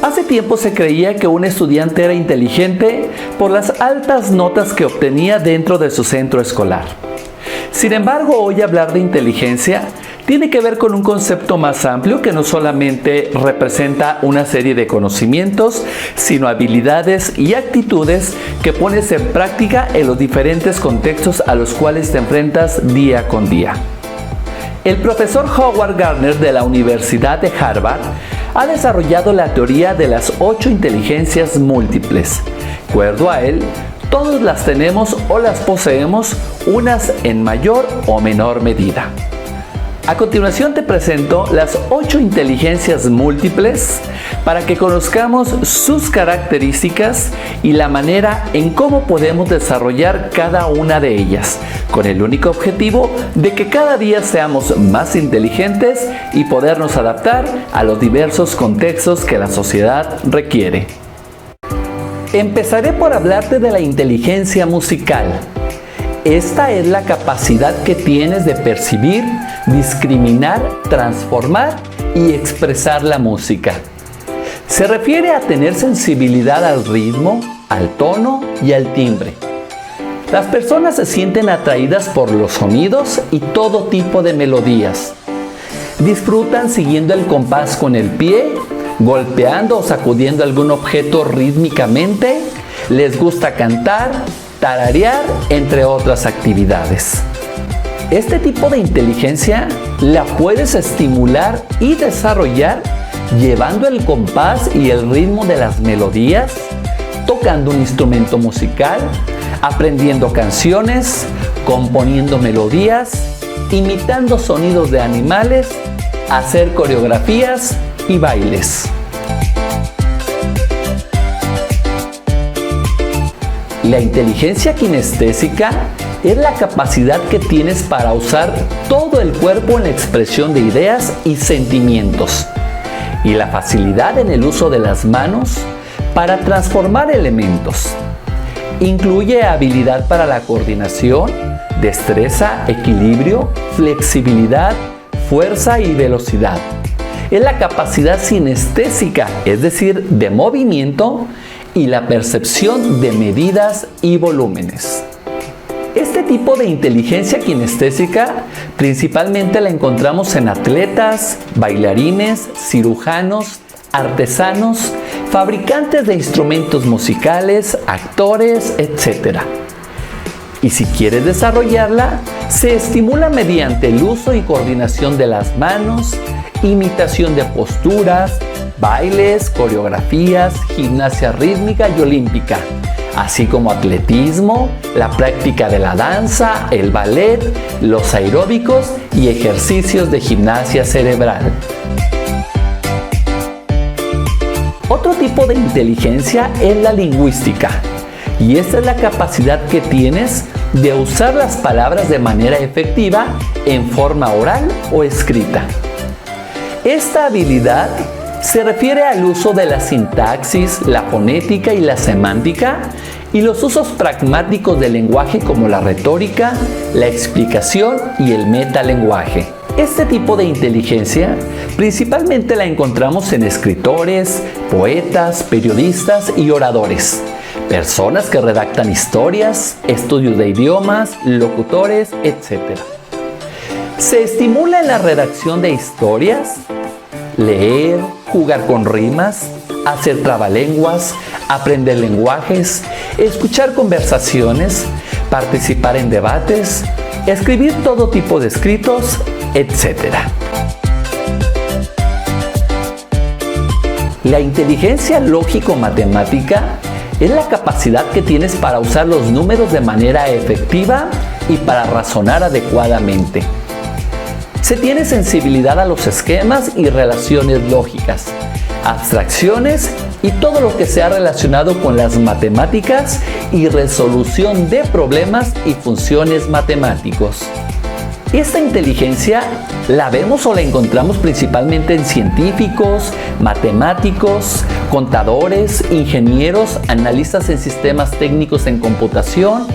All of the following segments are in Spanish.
Hace tiempo se creía que un estudiante era inteligente por las altas notas que obtenía dentro de su centro escolar. Sin embargo, hoy hablar de inteligencia tiene que ver con un concepto más amplio que no solamente representa una serie de conocimientos, sino habilidades y actitudes que pones en práctica en los diferentes contextos a los cuales te enfrentas día con día. El profesor Howard Gardner de la Universidad de Harvard ha desarrollado la teoría de las 8 inteligencias múltiples. De acuerdo a él, todos las tenemos o las poseemos, unas en mayor o menor medida. A continuación te presento las 8 inteligencias múltiples para que conozcamos sus características y la manera en cómo podemos desarrollar cada una de ellas, con el único objetivo de que cada día seamos más inteligentes y podernos adaptar a los diversos contextos que la sociedad requiere. Empezaré por hablarte de la inteligencia musical. Esta es la capacidad que tienes de percibir, discriminar, transformar y expresar la música. Se refiere a tener sensibilidad al ritmo, al tono y al timbre. Las personas se sienten atraídas por los sonidos y todo tipo de melodías. Disfrutan siguiendo el compás con el pie, golpeando o sacudiendo algún objeto rítmicamente. Les gusta cantar, tararear, entre otras actividades. Este tipo de inteligencia la puedes estimular y desarrollar llevando el compás y el ritmo de las melodías, tocando un instrumento musical, aprendiendo canciones, componiendo melodías, imitando sonidos de animales, hacer coreografías y bailes. La inteligencia kinestésica es la capacidad que tienes para usar todo el cuerpo en la expresión de ideas y sentimientos, y la facilidad en el uso de las manos para transformar elementos. Incluye habilidad para la coordinación, destreza, equilibrio, flexibilidad, fuerza y velocidad. Es la capacidad sinestésica, es decir, de movimiento, y la percepción de medidas y volúmenes. Este tipo de inteligencia kinestésica principalmente la encontramos en atletas, bailarines, cirujanos, artesanos, fabricantes de instrumentos musicales, actores, etc. Y si quieres desarrollarla, se estimula mediante el uso y coordinación de las manos, imitación de posturas, bailes, coreografías, gimnasia rítmica y olímpica, así como atletismo, la práctica de la danza, el ballet, los aeróbicos y ejercicios de gimnasia cerebral. Otro tipo de inteligencia es la lingüística, y esta es la capacidad que tienes de usar las palabras de manera efectiva en forma oral o escrita. Esta habilidad se refiere al uso de la sintaxis, la fonética y la semántica, y los usos pragmáticos del lenguaje como la retórica, la explicación y el metalenguaje. Este tipo de inteligencia principalmente la encontramos en escritores, poetas, periodistas y oradores, personas que redactan historias, estudios de idiomas, locutores, etc. Se estimula en la redacción de historias, leer, jugar con rimas, hacer trabalenguas, aprender lenguajes, escuchar conversaciones, participar en debates, escribir todo tipo de escritos, etc. La inteligencia lógico-matemática es la capacidad que tienes para usar los números de manera efectiva y para razonar adecuadamente. Se tiene sensibilidad a los esquemas y relaciones lógicas, abstracciones y todo lo que sea relacionado con las matemáticas y resolución de problemas y funciones matemáticos. Esta inteligencia la vemos o la encontramos principalmente en científicos, matemáticos, contadores, ingenieros, analistas en sistemas técnicos en computación,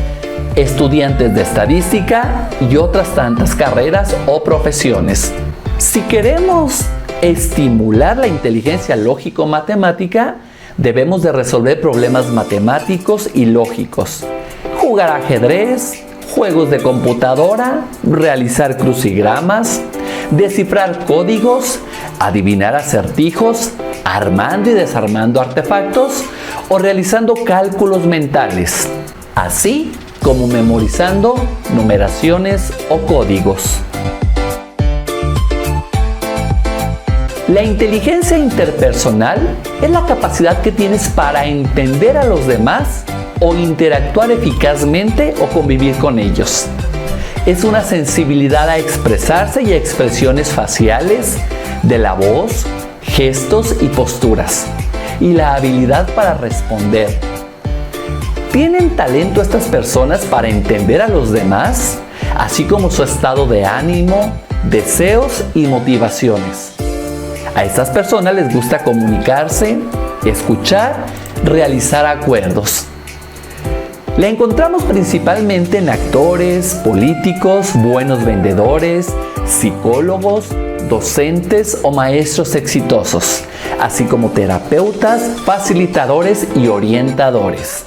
estudiantes de estadística y otras tantas carreras o profesiones. Si queremos estimular la inteligencia lógico-matemática, debemos de resolver problemas matemáticos y lógicos, jugar ajedrez, juegos de computadora, realizar crucigramas, descifrar códigos, adivinar acertijos, armando y desarmando artefactos o realizando cálculos mentales, así como memorizando numeraciones o códigos. La inteligencia interpersonal es la capacidad que tienes para entender a los demás o interactuar eficazmente o convivir con ellos. Es una sensibilidad a expresarse y a expresiones faciales, de la voz, gestos y posturas, y la habilidad para responder. ¿Tienen talento estas personas para entender a los demás, así como su estado de ánimo, deseos y motivaciones? A estas personas les gusta comunicarse, escuchar, realizar acuerdos. La encontramos principalmente en actores, políticos, buenos vendedores, psicólogos, docentes o maestros exitosos, así como terapeutas, facilitadores y orientadores.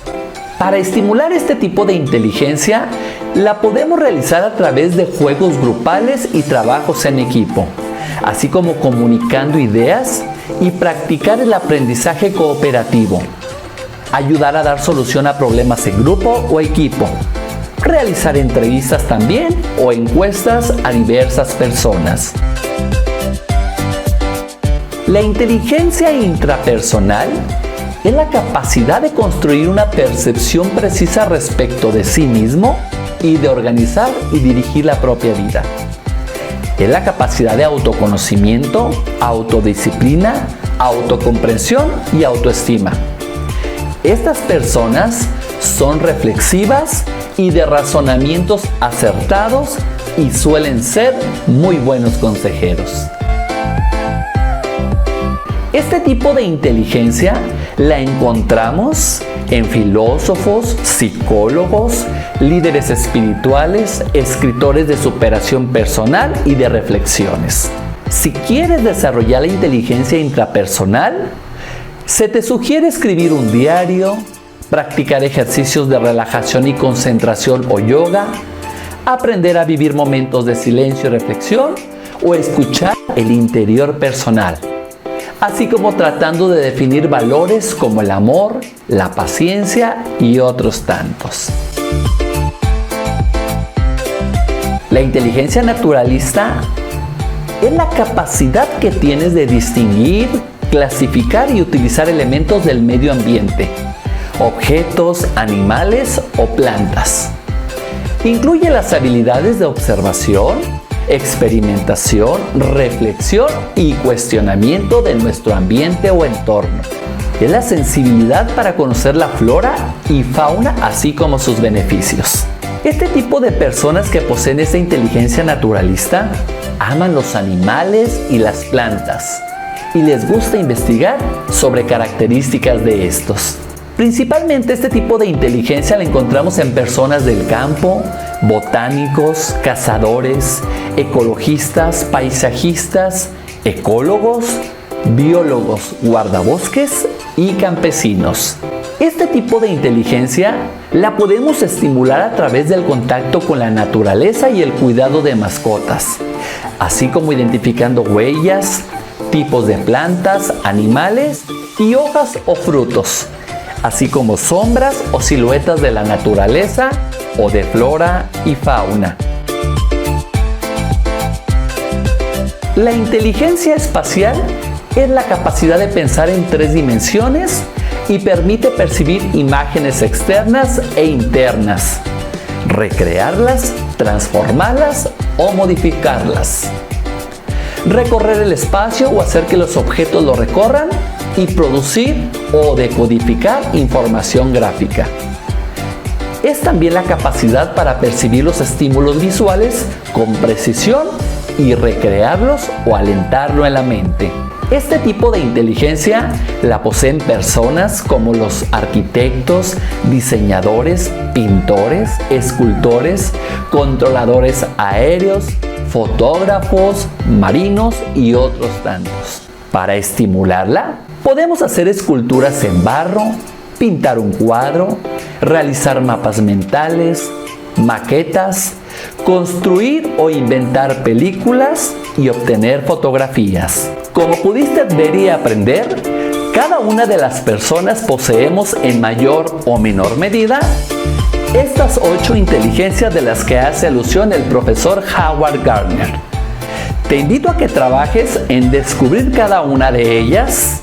Para estimular este tipo de inteligencia, la podemos realizar a través de juegos grupales y trabajos en equipo, así como comunicando ideas y practicar el aprendizaje cooperativo. Ayudar a dar solución a problemas en grupo o equipo. Realizar entrevistas también o encuestas a diversas personas. La inteligencia intrapersonal es la capacidad de construir una percepción precisa respecto de sí mismo y de organizar y dirigir la propia vida. Es la capacidad de autoconocimiento, autodisciplina, autocomprensión y autoestima. Estas personas son reflexivas y de razonamientos acertados y suelen ser muy buenos consejeros. Este tipo de inteligencia la encontramos en filósofos, psicólogos, líderes espirituales, escritores de superación personal y de reflexiones. Si quieres desarrollar la inteligencia intrapersonal, se te sugiere escribir un diario, practicar ejercicios de relajación y concentración o yoga, aprender a vivir momentos de silencio y reflexión o escuchar el interior personal, así como tratando de definir valores como el amor, la paciencia y otros tantos. La inteligencia naturalista es la capacidad que tienes de distinguir, clasificar y utilizar elementos del medio ambiente, objetos, animales o plantas. Incluye las habilidades de observación, experimentación, reflexión y cuestionamiento de nuestro ambiente o entorno. Es la sensibilidad para conocer la flora y fauna, así como sus beneficios. Este tipo de personas que poseen esta inteligencia naturalista aman los animales y las plantas y les gusta investigar sobre características de estos. Principalmente este tipo de inteligencia la encontramos en personas del campo, botánicos, cazadores, ecologistas, paisajistas, ecólogos, biólogos, guardabosques y campesinos. Este tipo de inteligencia la podemos estimular a través del contacto con la naturaleza y el cuidado de mascotas, así como identificando huellas, tipos de plantas, animales y hojas o frutos, así como sombras o siluetas de la naturaleza o de flora y fauna. La inteligencia espacial es la capacidad de pensar en 3 dimensiones y permite percibir imágenes externas e internas, recrearlas, transformarlas o modificarlas, recorrer el espacio o hacer que los objetos lo recorran y producir o decodificar información gráfica. Es también la capacidad para percibir los estímulos visuales con precisión y recrearlos o alentarlo en la mente. Este tipo de inteligencia la poseen personas como los arquitectos, diseñadores, pintores, escultores, controladores aéreos, fotógrafos, marinos y otros tantos. Para estimularla, podemos hacer esculturas en barro, pintar un cuadro, realizar mapas mentales, maquetas, construir o inventar películas y obtener fotografías. Como pudiste ver y aprender, cada una de las personas poseemos en mayor o menor medida estas 8 inteligencias de las que hace alusión el profesor Howard Gardner. Te invito a que trabajes en descubrir cada una de ellas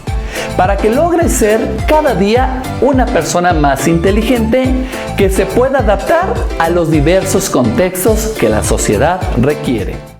para que logres ser cada día una persona más inteligente que se pueda adaptar a los diversos contextos que la sociedad requiere.